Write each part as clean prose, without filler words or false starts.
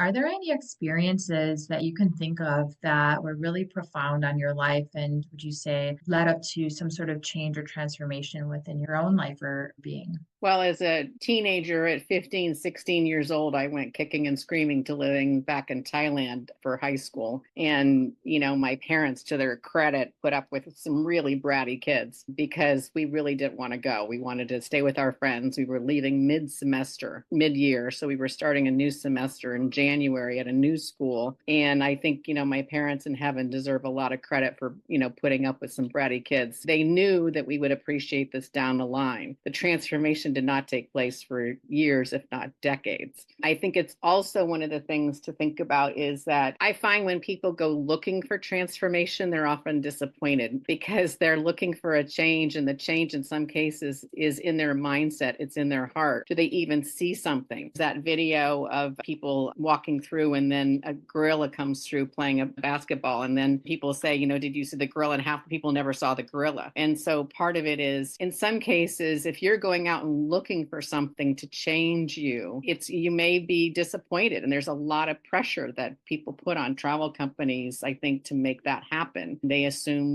are there any experiences that you can think of that were really profound on your life and would you say led up to some sort of change or transformation within your own life or being? Well, as a teenager at 15, 16 years old, I went kicking and screaming to living back in Thailand for high school. And, my parents, to their credit, put up with some really bratty kids because we really didn't want to go. We wanted to stay with our friends. We were leaving mid-semester, mid-year. So we were starting a new semester in January at a new school. And I think, my parents in heaven deserve a lot of credit for, putting up with some bratty kids. They knew that we would appreciate this down the line. The transformation did not take place for years, if not decades. I think it's also one of the things to think about is that I find when people go looking for transformation, they're often disappointed because they're looking for a change, and the change in some cases is in their mindset, it's in their heart. Do they even see something? That video of people walking through and then a gorilla comes through playing a basketball, and then people say, did you see the gorilla? And half the people never saw the gorilla. And so part of it is, in some cases, if you're going out and looking for something to change you, you may be disappointed. And there's a lot of pressure that people put on travel companies, I think, to make that happen. They assume,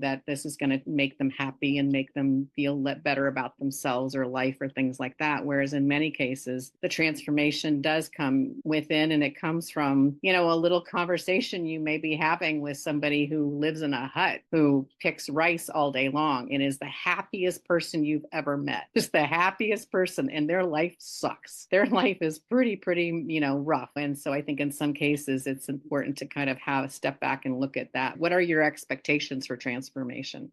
that this is going to make them happy and make them feel better about themselves or life or things like that. Whereas in many cases, the transformation does come within, and it comes from, a little conversation you may be having with somebody who lives in a hut, who picks rice all day long and is the happiest person you've ever met. Just the happiest person, and their life sucks. Their life is pretty, rough. And so I think in some cases it's important to kind of have a step back and look at that. What are your expectations for transformation?